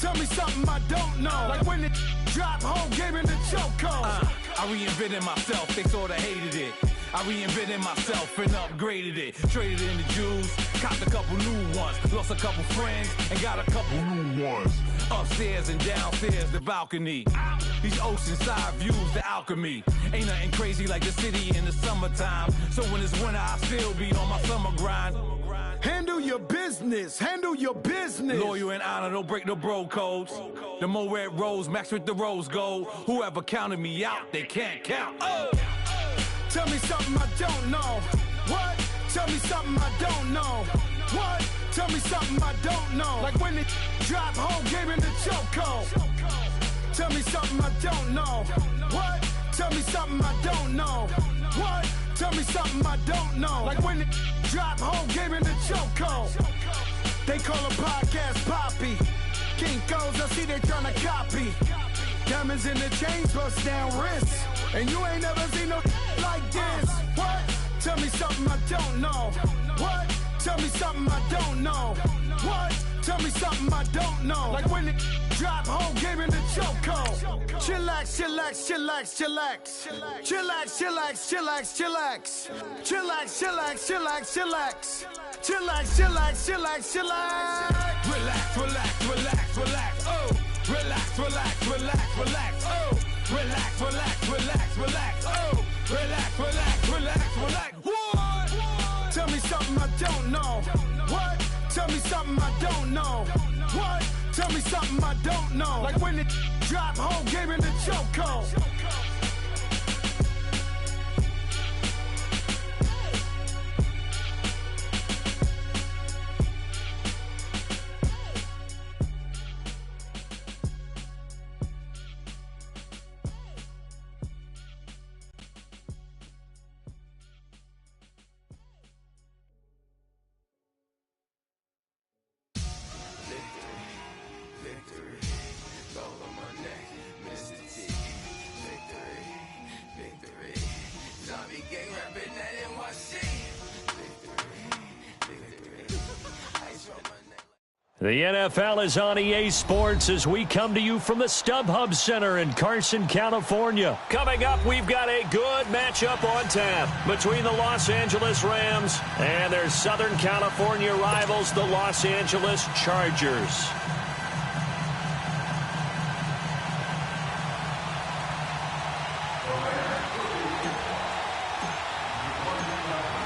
Tell me something I don't know. Like when it drop, whole game in the chokehold. I reinvented myself, they sorta hated it. I reinvented myself and upgraded it. Traded in the Jews, copped a couple new ones. Lost a couple friends and got a couple new ones. Upstairs and downstairs, the balcony. These oceanside views, the alchemy. Ain't nothing crazy like the city in the summertime. So when it's winter, I still be on my summer grind. Handle your business, handle your business. Loyal and honor, don't break no bro codes. The more red rose, max with the rose gold. Whoever counted me out, they can't count. Oh! Tell me something I don't know. What? Tell me something I don't know. What? Tell me something I don't know. Like when it drop, whole game in the chokehold. Tell me something I don't know. What? Tell me something I don't know. What? Tell me something I don't know. Like when it drop, whole game in the chokehold. They call a podcast Poppy. Kinkos, I see they tryna copy. Diamonds in the chains, bust down wrists. And you ain't never seen no like this. What? Tell me something I don't know. What? Tell me something I don't know. What? Tell me something I don't know. Like when it drop, whole game in the chokehold. Chillax, chillax, chillax, chillax. Chillax, chillax, chillax, chillax. Chillax, chillax, chillax, chillax. Chillax, chillax, chillax, chillax. Relax, relax, relax, relax, oh. Relax, relax, relax, relax, oh. Relax, relax, relax, relax, oh. Relax, relax, relax, relax. What? Tell me something I don't know. What? Tell me something I don't know. What? Tell me something I don't know. Like when it drop, whole game in the chokehold. The NFL is on EA Sports as we come to you from the StubHub Center in Carson, California. Coming up, we've got a good matchup on tap between the Los Angeles Rams and their Southern California rivals, the Los Angeles Chargers.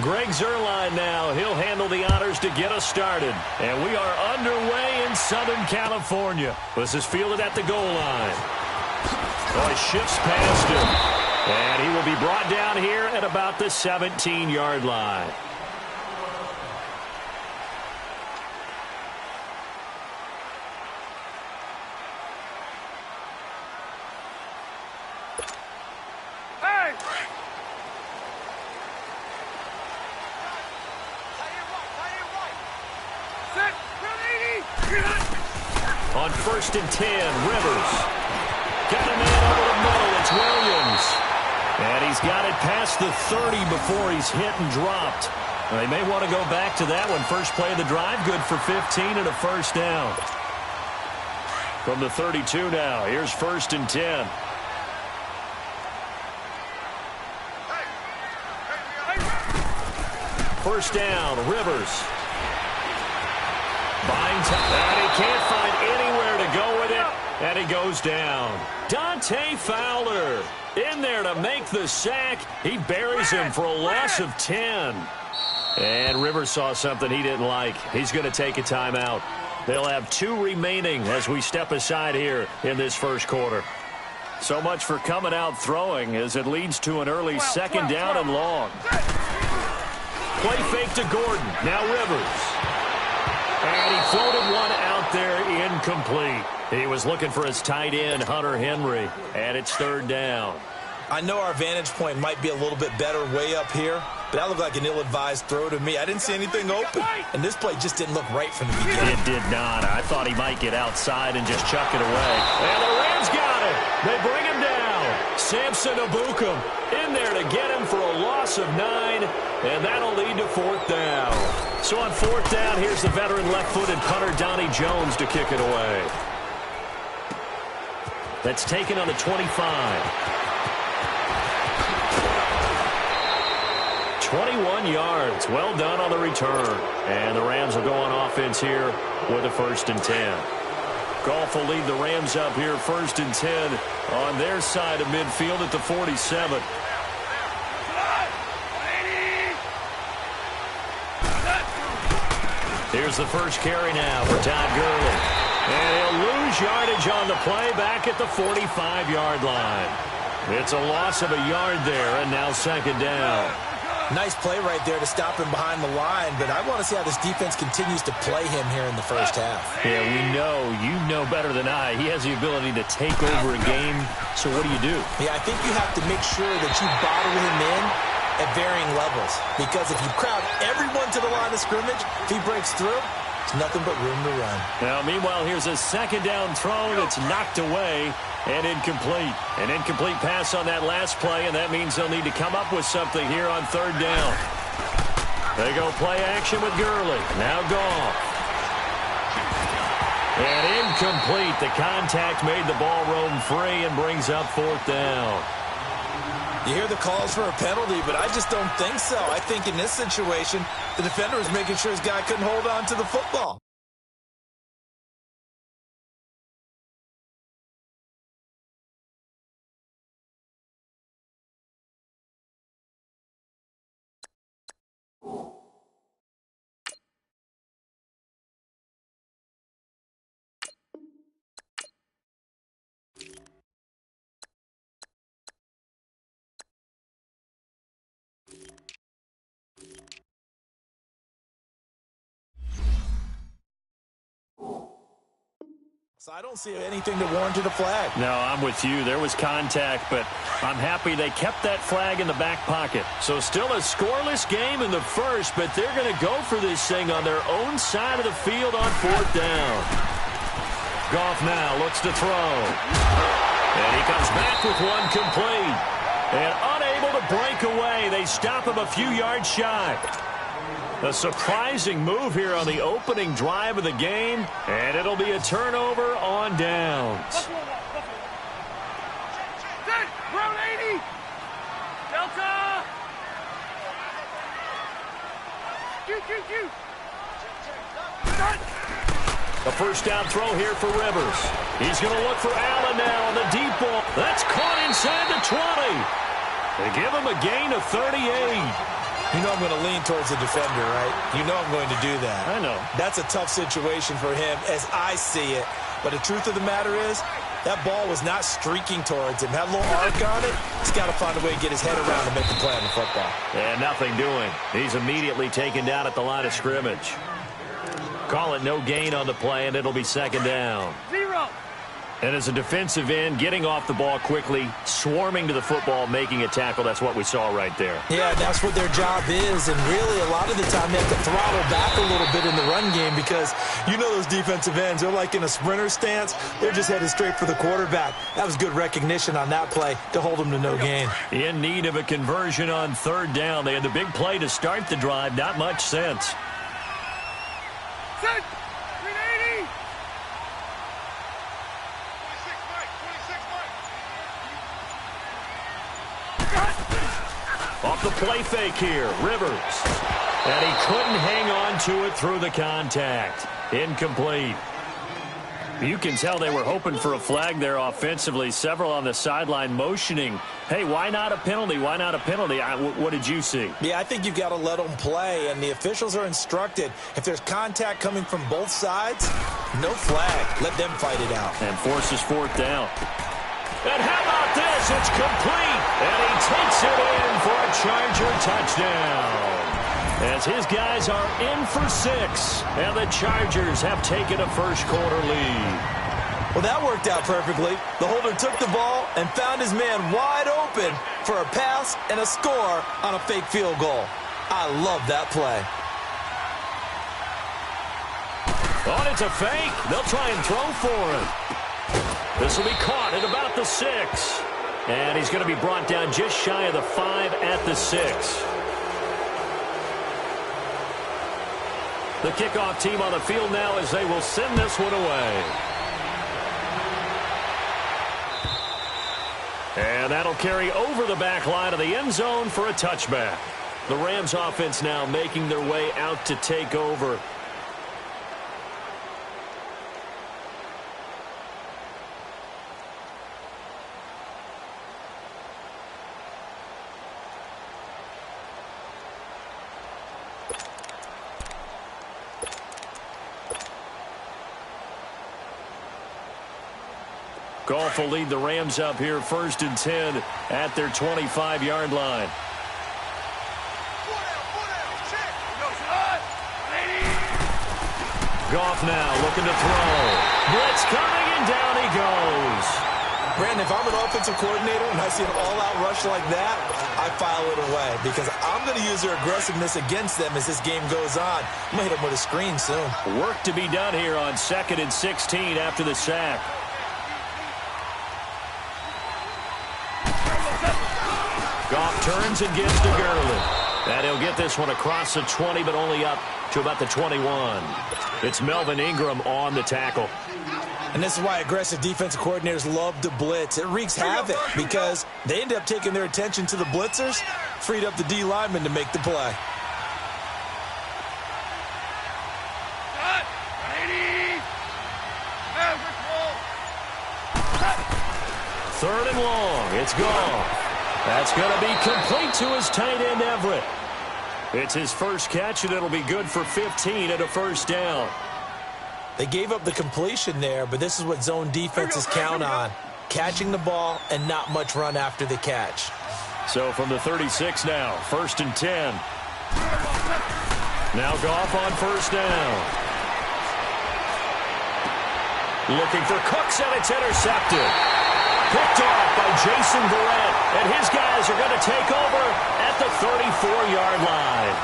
Greg Zuerlein now. He'll handle the honors to get us started. And we are underway in Southern California. This is fielded at the goal line. Oh, he shifts past him. And he will be brought down here at about the 17-yard line. On 1st and 10, Rivers. Got a man over the middle. It's Williams. And he's got it past the 30 before he's hit and dropped. They may want to go back to that one. First play of the drive, good for 15 and a first down. From the 32 now, here's 1st and 10. First down, Rivers. Buying time, and he can't find anywhere to go with it, and he goes down. Dante Fowler in there to make the sack. He buries him for a loss of 10. And Rivers saw something he didn't like. He's going to take a timeout. They'll have 2 remaining as we step aside here in this first quarter. So much for coming out throwing as it leads to an early second down and long. Play fake to Gordon. Now Rivers. And he floated one out there incomplete. He was looking for his tight end, Hunter Henry, and it's 3rd down. I know our vantage point might be a little bit better way up here, but that looked like an ill-advised throw to me. I didn't see anything open, and this play just didn't look right from the beginning. It did not. I thought he might get outside and just chuck it away. And the Rams got it. They bring him down. Samson Ebukam in there to get him for a loss of 9, and that'll lead to 4th down. So on 4th down, here's the veteran left-footed punter Donnie Jones to kick it away. That's taken on the 25. 21 yards. Well done on the return. And the Rams will go on offense here with a 1st and 10. Goff will lead the Rams up here 1st and 10 on their side of midfield at the 47. Here's the first carry now for Todd Gurley. And he'll lose yardage on the play back at the 45-yard line. It's a loss of a yard there, and now 2nd down. Nice play right there to stop him behind the line, but I want to see how this defense continues to play him here in the first half. Yeah, you know better than I. He has the ability to take over a game, so what do? Yeah, I think you have to make sure that you bottle him in at varying levels, because if you crowd everyone to the line of scrimmage, if he breaks through, it's nothing but room to run. Now, meanwhile, here's a 2nd down throw that's knocked away and incomplete. An incomplete pass on that last play, and that means they'll need to come up with something here on 3rd down. They go play action with Gurley. Now Goff. And incomplete. The contact made the ball roam free and brings up 4th down. You hear the calls for a penalty, but I just don't think so. I think in this situation, the defender was making sure his guy couldn't hold on to the football. So I don't see anything that warranted a flag. No, I'm with you. There was contact, but I'm happy they kept that flag in the back pocket. So still a scoreless game in the first, but they're going to go for this thing on their own side of the field on 4th down. Goff now looks to throw. And he comes back with one complete. And unable to break away. They stop him a few yards shy. A surprising move here on the opening drive of the game, and it'll be a turnover on downs. Round 80. Delta. A 1st down throw here for Rivers. He's going to look for Allen now on the deep ball. That's caught inside the 20. They give him a gain of 38. You know I'm going to lean towards the defender, right? You know I'm going to do that. I know. That's a tough situation for him as I see it. But the truth of the matter is, that ball was not streaking towards him. Had a little arc on it. He's got to find a way to get his head around and make the play on the football. And nothing doing. He's immediately taken down at the line of scrimmage. Call it no gain on the play, and it'll be 2nd down. 0. And as a defensive end, getting off the ball quickly, swarming to the football, making a tackle, that's what we saw right there. Yeah, that's what their job is, and really a lot of the time they have to throttle back a little bit in the run game because you know those defensive ends, they're like in a sprinter stance. They're just headed straight for the quarterback. That was good recognition on that play to hold them to no gain. In need of a conversion on 3rd down. They had the big play to start the drive, not much sense. Set. 380. Off the play fake here, Rivers. And he couldn't hang on to it through the contact. Incomplete. You can tell they were hoping for a flag there offensively. Several on the sideline motioning, hey, why not a penalty? Why not a penalty? What did you see? Yeah, I think you've got to let them play, and the officials are instructed. If there's contact coming from both sides, no flag. Let them fight it out. And forces 4th down. And how about this? It's complete. And he takes it in for a Charger touchdown. As his guys are in for 6. And the Chargers have taken a first-quarter lead. Well, that worked out perfectly. The holder took the ball and found his man wide open for a pass and a score on a fake field goal. I love that play. Oh, it's a fake. They'll try and throw for it. This will be caught at about the 6. And he's going to be brought down just shy of the 5 at the 6. The kickoff team on the field now as they will send this one away. And that'll carry over the back line of the end zone for a touchback. The Rams offense now making their way out to take over. Goff will lead the Rams up here 1st and 10 at their 25-yard line. Goff now looking to throw. Blitz coming, and down he goes. Brandon, if I'm an offensive coordinator and I see an all-out rush like that, I file it away because I'm going to use their aggressiveness against them as this game goes on. I'm going to hit them with a screen soon. Work to be done here on 2nd and 16 after the sack. Goff turns and gives to Gurley. And he'll get this one across the 20, but only up to about the 21. It's Melvin Ingram on the tackle. And this is why aggressive defensive coordinators love to blitz. It wreaks havoc because they end up taking their attention to the blitzers, freed up the D lineman to make the play. Third and long. It's gone. That's going to be complete to his tight end, Everett. It's his first catch, and it'll be good for 15 and a first down. They gave up the completion there, but this is what zone defenses count on. Catching the ball and not much run after the catch. So from the 36 now, 1st and 10. Now Goff on 1st down. Looking for Cooks, and it's intercepted. Picked off by Jason Verrett, and his guys are going to take over at the 34-yard line.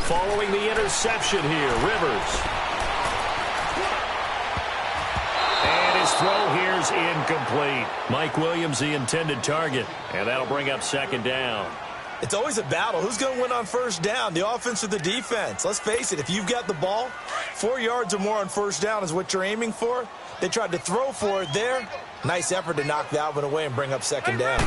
Following the interception here, Rivers. Throw here's incomplete. Mike Williams, the intended target. And that'll bring up 2nd down. It's always a battle. Who's going to win on 1st down, the offense or the defense? Let's face it, if you've got the ball, 4 yards or more on 1st down is what you're aiming for. They tried to throw for it there. Nice effort to knock that one away and bring up 2nd down.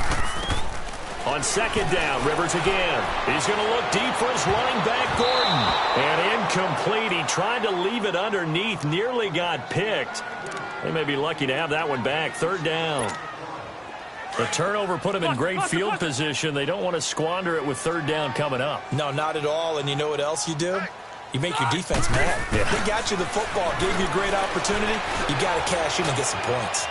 On 2nd down, Rivers again. He's going to look deep for his running back, Gordon. And incomplete. He tried to leave it underneath, nearly got picked. They may be lucky to have that one back. 3rd down. The turnover put them in great field position. They don't want to squander it with 3rd down coming up. No, not at all. And you know what else you do? You make your defense mad. Yeah. They got you the football, gave you a great opportunity. You got to cash in and get some points.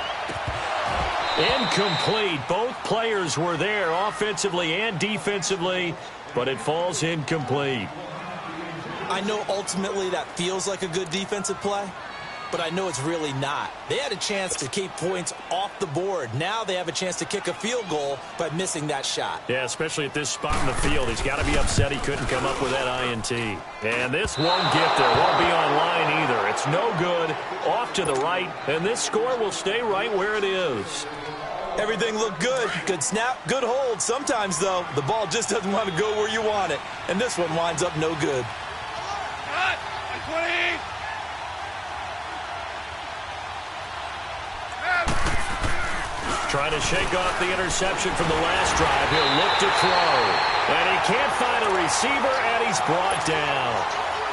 Incomplete. Both players were there offensively and defensively, but it falls incomplete. I know ultimately that feels like a good defensive play, but I know it's really not. They had a chance to keep points off the board. Now they have a chance to kick a field goal by missing that shot. Yeah, especially at this spot in the field. He's got to be upset he couldn't come up with that INT. And this won't get there. Won't be on line either. It's no good. Off to the right, and this score will stay right where it is. Everything looked good. Good snap, good hold. Sometimes, though, the ball just doesn't want to go where you want it. And this one winds up no good. Trying to shake off the interception from the last drive. He'll look to throw. And he can't find a receiver, and he's brought down.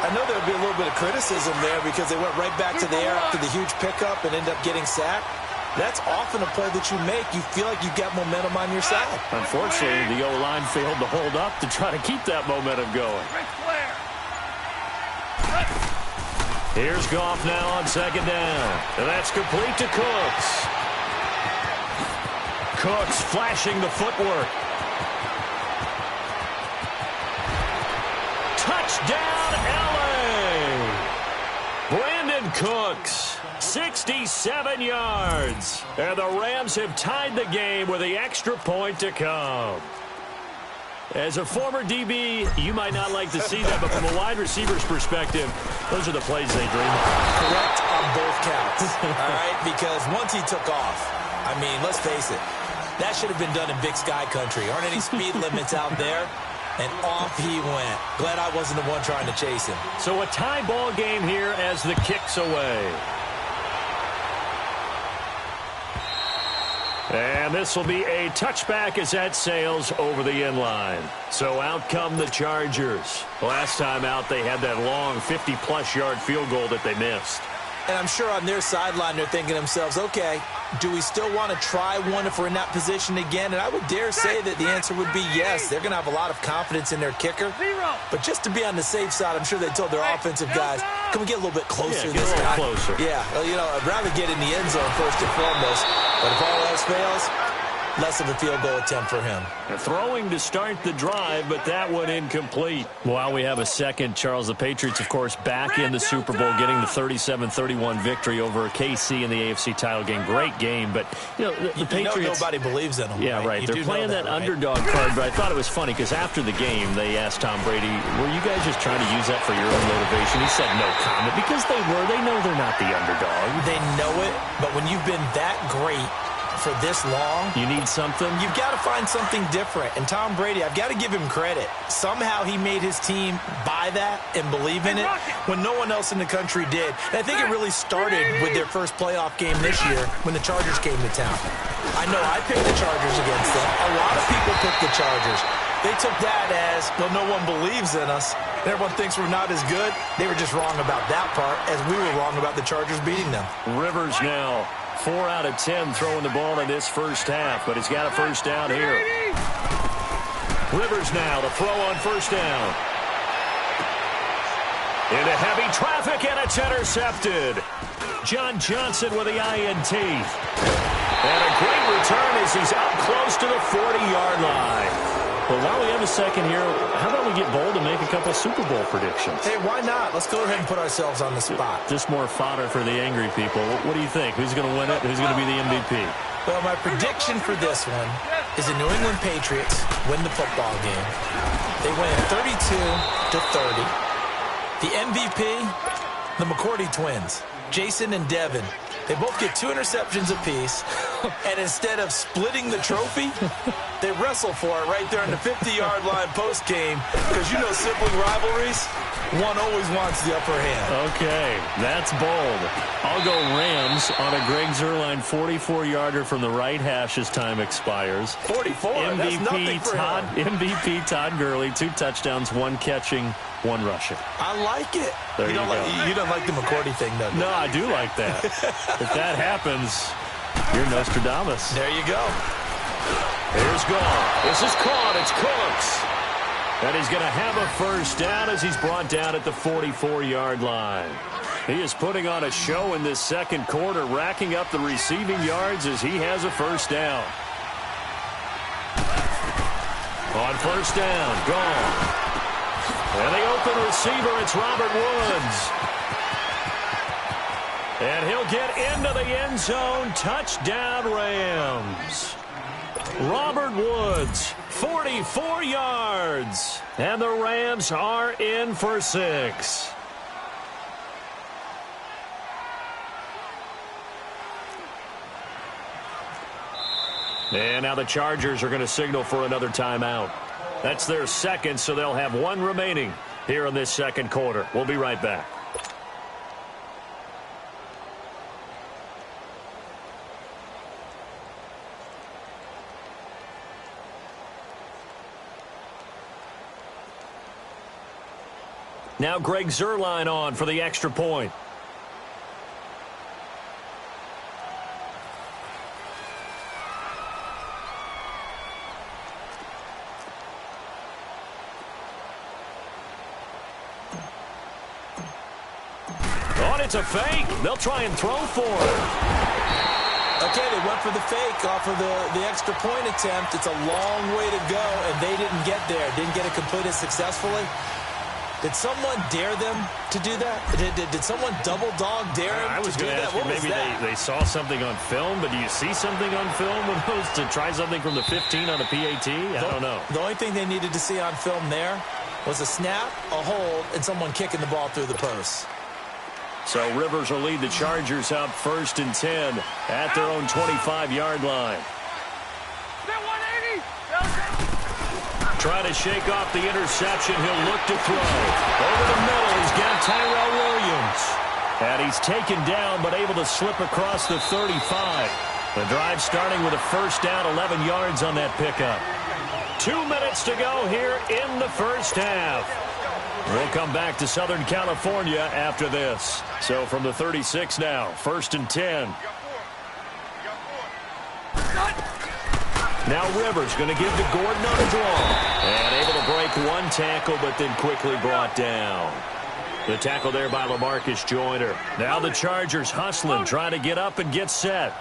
I know there'll be a little bit of criticism there because they went right back to the air after the huge pickup and ended up getting sacked. That's often a play that you make. You feel like you've got momentum on your side. Unfortunately, the O-line failed to hold up to try to keep that momentum going. Here's Goff now on 2nd down. And that's complete to Cooks. Cooks flashing the footwork. Touchdown, LA! Brandon Cooks, 67 yards. And the Rams have tied the game with the extra point to come. As a former DB, you might not like to see that, but from a wide receiver's perspective, those are the plays they dream of. Correct on both counts. all right, because once he took off, I mean, let's face it, that should have been done in Big Sky country. Aren't any speed limits out there? And off he went. Glad I wasn't the one trying to chase him. So a tie ball game here as the kick's away. And this will be a touchback as that sails over the end line. So out come the Chargers. Last time out, they had that long 50-plus yard field goal that they missed. And I'm sure on their sideline they're thinking to themselves, okay, do we still want to try one if we're in that position again? And I would dare say that the answer would be yes. They're going to have a lot of confidence in their kicker. But just to be on the safe side, I'm sure they told their offensive guys, can we get a little bit closer this time? Closer. Yeah, well, you know, I'd rather get in the end zone first and foremost. But if all else fails, less of a field goal attempt for him. Throwing to start the drive, but that one incomplete. While we have a second, Charles, the Patriots, of course, back in the Super Bowl, getting the 37-31 victory over KC in the AFC title game. Great game, but, you know, the Patriots... nobody believes in them. Yeah, right. They're playing that underdog card, but I thought it was funny because after the game, they asked Tom Brady, were you guys just trying to use that for your own motivation? He said no comment because they were. They know they're not the underdog. They know it, but when you've been that great for this long, you need something. You've got to find something different. And Tom Brady, I've got to give him credit. Somehow he made his team buy that and believe in it when no one else in the country did. And I think it really started with their first playoff game this year when the Chargers came to town. I know I picked the Chargers against them. A lot of people picked the Chargers. They took that as, well, no one believes in us. Everyone thinks we're not as good. They were just wrong about that part, as we were wrong about the Chargers beating them. Rivers now 4 out of 10 throwing the ball in this first half, but he's got a first down here. Rivers now to throw on first down. Into heavy traffic, and it's intercepted. John Johnson with the INT. And a great return as he's up close to the 40-yard line. Well, while we have a second here, how about we get bold and make a couple Super Bowl predictions? Hey, why not? Let's go ahead and put ourselves on the spot. Just more fodder for the angry people. What do you think? Who's going to win it? Who's going to be the MVP? Well, my prediction for this one is the New England Patriots win the football game. They win 32-30. The MVP, the McCourty twins, Jason and Devin. They both get 2 interceptions apiece, and instead of splitting the trophy, they wrestle for it right there in the 50-yard line post-game, because you know sibling rivalries, one always wants the upper hand. Okay, that's bold. I'll go Rams on a Greg Zuerlein 44-yarder from the right hash as time expires. 44? That's nothing for him. MVP Todd Gurley, 2 touchdowns, 1 catching, 1 rushing. I like it. There you go. You don't like the McCourty thing, though? No, I do like that. If that happens, you're Nostradamus. There you go. Here's Goff. This is caught. It's Cooks. And he's going to have a first down as he's brought down at the 44-yard line. He is putting on a show in this second quarter, racking up the receiving yards as he has a first down. On first down, gone. And the open receiver, it's Robert Woods. And he'll get into the end zone. Touchdown, Rams. Robert Woods, 44 yards. And the Rams are in for 6. And now the Chargers are going to signal for another timeout. That's their second, so they'll have 1 remaining here in this second quarter. We'll be right back. Now Greg Zuerlein on for the extra point. It's a fake. They'll try and throw for it. Okay, they went for the fake off of the extra point attempt. It's a long way to go, and they didn't get there. Didn't get it completed successfully. Did someone dare them to do that? Did someone double dog dare them I was to do going to that? ask you, maybe they saw something on film, but do you see something on film opposed to try something from the 15 on a PAT? I don't know. The only thing they needed to see on film there was a snap, a hold, and someone kicking the ball through the post. So Rivers will lead the Chargers up 1st and 10 at their own 25-yard line. Trying to shake off the interception. He'll look to throw. Over the middle, he's got Tyrell Williams. And he's taken down, but able to slip across the 35. The drive starting with a 1st down, 11 yards on that pickup. 2 minutes to go here in the first half. We'll come back to Southern California after this. So from the 36 now, 1st and 10. Now Rivers going to give to Gordon on a draw. And able to break one tackle, but then quickly brought down. The tackle there by LaMarcus Joyner. Now the Chargers hustling, trying to get up and get set.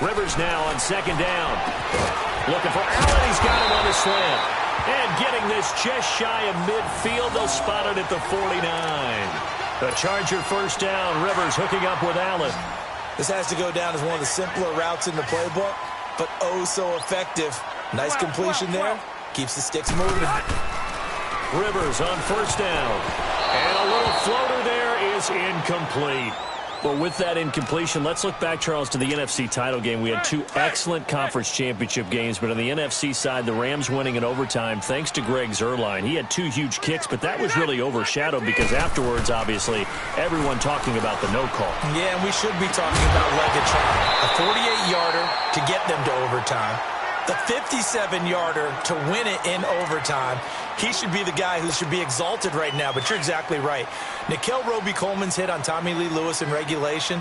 Rivers now on 2nd down. Looking for Allen. He's got him on the slant. And getting this just shy of midfield. They'll spot it at the 49. The Charger 1st down. Rivers hooking up with Allen. This has to go down as one of the simpler routes in the playbook, but oh so effective. Nice completion there. Keeps the sticks moving. Rivers on 1st down. And a little floater there is incomplete. Well, with that incompletion, let's look back, Charles, to the NFC title game. We had 2 excellent conference championship games, but on the NFC side, the Rams winning in overtime thanks to Greg Zuerlein. He had 2 huge kicks, but that was really overshadowed because afterwards, obviously, everyone talking about the no call. Yeah, and we should be talking about Legatron. A 48-yarder to get them to overtime. The 57-yarder to win it in overtime. He should be the guy who should be exalted right now, but you're exactly right. Nickel Roby-Coleman's hit on Tommy Lee Lewis in regulation,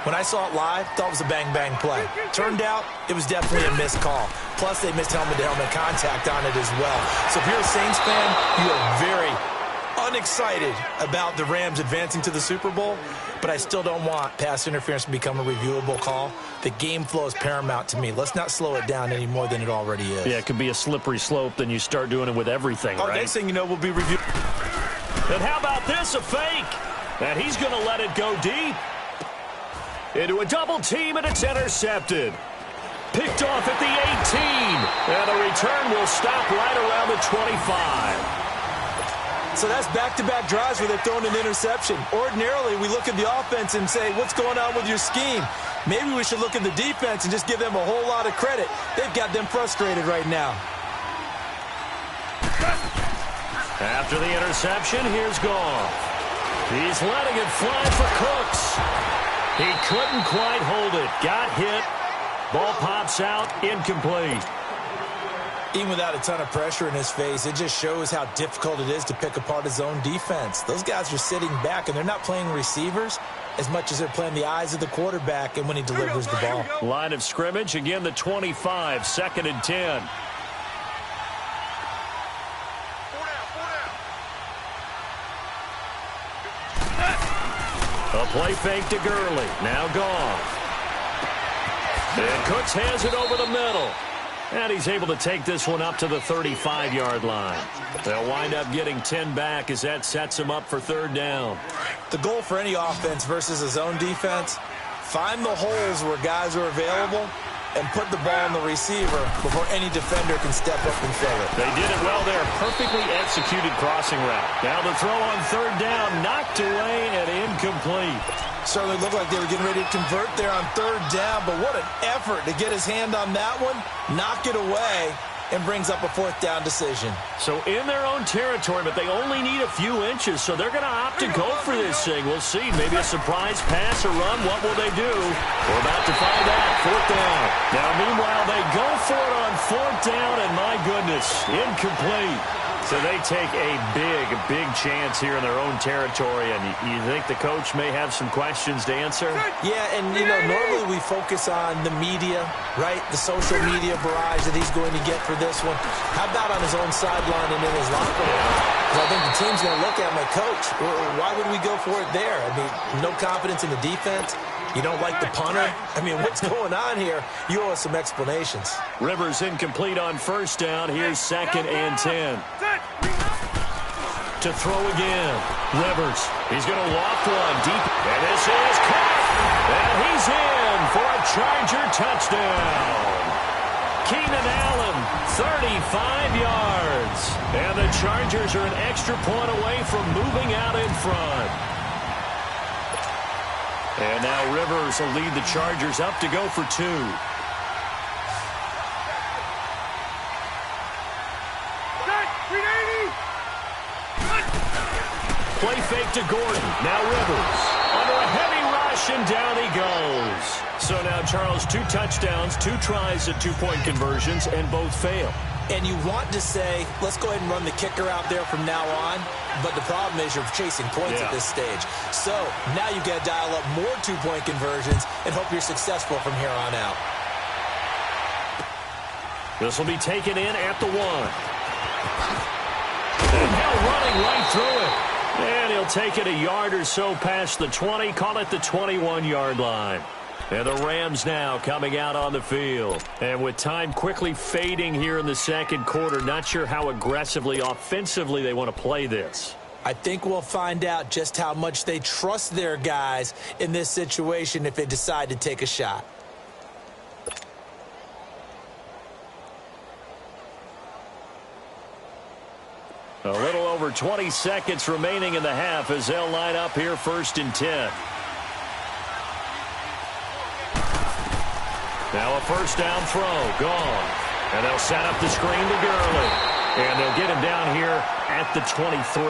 when I saw it live, thought it was a bang-bang play. Turned out, it was definitely a missed call. Plus, they missed helmet-to-helmet contact on it as well. So if you're a Saints fan, you are very unexcited about the Rams advancing to the Super Bowl, but I still don't want pass interference to become a reviewable call. The game flow is paramount to me. Let's not slow it down any more than it already is. Yeah, it could be a slippery slope, then you start doing it with everything, right? Next thing you know, we'll be reviewing. And how about this, a fake? And he's going to let it go deep. Into a double team, and it's intercepted. Picked off at the 18. And a return will stop right around the 25. So that's back-to-back drives where they've thrown an interception. Ordinarily, we look at the offense and say, what's going on with your scheme? Maybe we should look at the defense and just give them a whole lot of credit. They've got them frustrated right now. After the interception, here's Goff. He's letting it fly for Cooks. He couldn't quite hold it. Got hit. Ball pops out. Incomplete. Even without a ton of pressure in his face, it just shows how difficult it is to pick apart his own defense. Those guys are sitting back, and they're not playing receivers as much as they're playing the eyes of the quarterback and when he delivers the ball. Line of scrimmage, again the 25, 2nd and 10. A play fake to Gurley. Now Goff. And Cooks has it over the middle. And he's able to take this one up to the 35-yard line. They'll wind up getting 10 back as that sets him up for 3rd down. The goal for any offense versus a zone defense, find the holes where guys are available and put the ball on the receiver before any defender can step up and fill it. They did it well there. Perfectly executed crossing route. Now the throw on 3rd down, knocked away and incomplete. Certainly looked like they were getting ready to convert there on 3rd down, but what an effort to get his hand on that one, knock it away, and brings up a 4th down decision. So in their own territory, but they only need a few inches, so they're going to opt to go for this thing. We'll see. Maybe a surprise pass or run. What will they do? We're about to find out. 4th down. Now, meanwhile, they go for it on 4th down, and my goodness, incomplete. So they take a big chance here in their own territory, and you think the coach may have some questions to answer? Yeah, and, you know, normally we focus on the media, right, the social media barrage that he's going to get for this one. How about on his own sideline and in his locker room? Because I think the team's going to look at my coach. Why would we go for it there? I mean, no confidence in the defense. You don't like the punter? I mean, what's going on here? You owe us some explanations. Rivers incomplete on 1st down. Here's 2nd and 10. To throw again. Rivers. He's going to walk one deep. And this is caught. And he's in for a Charger touchdown. Keenan Allen, 35 yards. And the Chargers are an extra point away from moving out in front. And now Rivers will lead the Chargers up to go for 2. Play fake to Gordon. Now Rivers. Under a heavy rush, and down he goes. So now, Charles, 2 touchdowns, 2 tries at 2-point conversions, and both fail. And you want to say, let's go ahead and run the kicker out there from now on. But the problem is you're chasing points at this stage. So now you've got to dial up more 2-point conversions and hope you're successful from here on out. This will be taken in at the 1. And now running right through it. And he'll take it a yard or so past the 20, call it the 21-yard line. And the Rams now coming out on the field. And with time quickly fading here in the second quarter, not sure how aggressively, offensively they want to play this. I think we'll find out just how much they trust their guys in this situation if they decide to take a shot. A little over 20 seconds remaining in the half as they'll line up here 1st and 10. Now a first down throw, gone. And they'll set up the screen to Gurley. And they'll get him down here at the 23.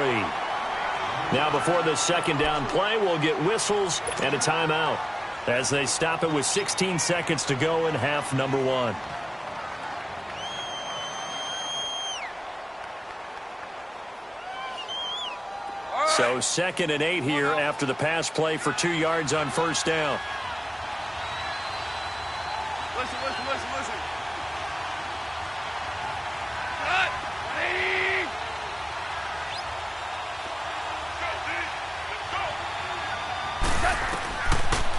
Now before the second down play, we'll get whistles and a timeout as they stop it with 16 seconds to go in half number 1. So 2nd and 8 here after the pass play for 2 yards on first down. Listen.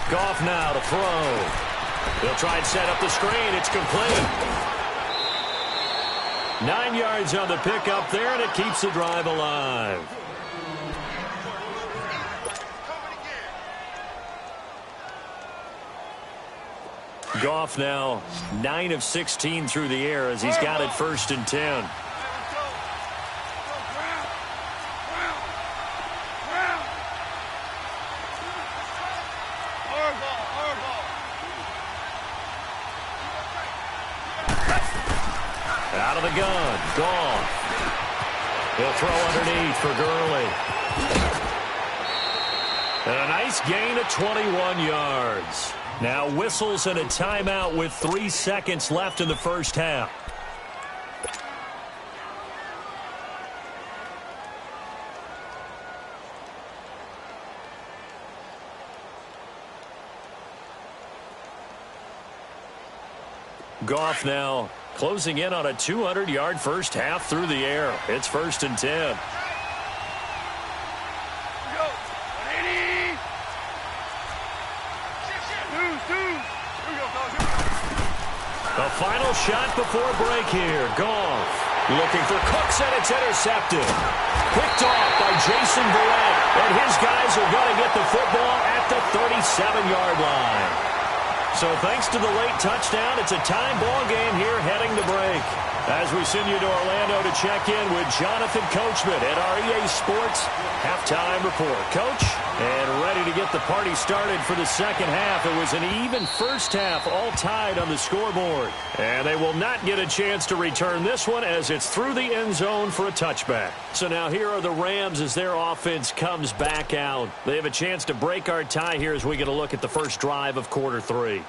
Goff now to throw. He'll try and set up the screen. It's complete. 9 yards on the pickup there, and it keeps the drive alive. Goff now 9 of 16 through the air as he's got it 1st and 10. Out of the gun, Goff. He'll throw underneath for Gurley. And a nice gain of 21 yards. Now whistles and a timeout with 3 seconds left in the first half. Goff now closing in on a 200-yard first half through the air. It's 1st and 10. The final shot before break here. Goff looking for Cooks, and it's intercepted. Picked off by Jason Verrett, and his guys are going to get the football at the 37-yard line. So thanks to the late touchdown, it's a tie ball game here heading to break. As we send you to Orlando to check in with Jonathan Coachman at our EA Sports Halftime Report. Coach, and ready to get the party started for the second half. It was an even first half, all tied on the scoreboard. And they will not get a chance to return this one as it's through the end zone for a touchback. So now here are the Rams as their offense comes back out. They have a chance to break our tie here as we get a look at the first drive of quarter 3.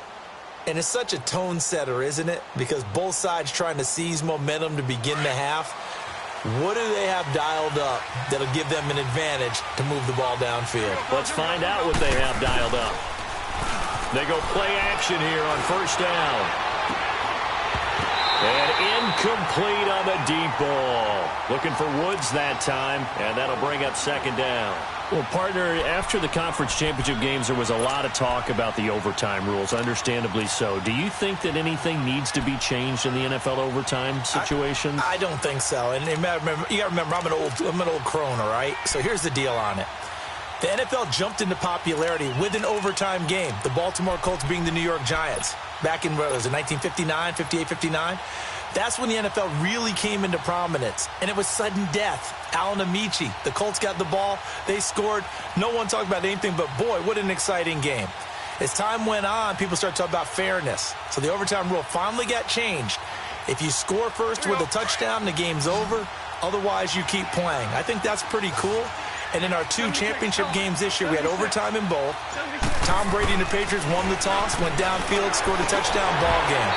And it's such a tone setter, isn't it? Because both sides trying to seize momentum to begin the half. What do they have dialed up that'll give them an advantage to move the ball downfield? Let's find out what they have dialed up. They go play action here on first down. And incomplete on the deep ball. Looking for Woods that time, and that'll bring up second down. Well, partner, after the conference championship games, there was a lot of talk about the overtime rules, understandably so. Do you think that anything needs to be changed in the NFL overtime situation? I don't think so. And you got to remember, I'm an old crone, all right? So here's the deal on it. The NFL jumped into popularity with an overtime game, the Baltimore Colts being the New York Giants. Back in, what was it, 1959, 58, 59? That's when the NFL really came into prominence, and it was sudden death. Alan Amici, the Colts got the ball, they scored. No one talked about anything but, boy, what an exciting game. As time went on, people started talking about fairness. So the overtime rule finally got changed. If you score first with a touchdown, the game's over. Otherwise, you keep playing. I think that's pretty cool. And in our 2 championship games this year, we had overtime in both. Tom Brady and the Patriots won the toss, went downfield, scored a touchdown, ball game.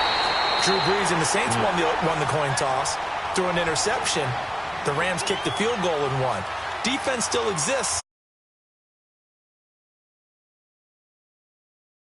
Drew Brees and the Saints won the coin toss, threw an interception. The Rams kicked the field goal and won. Defense still exists.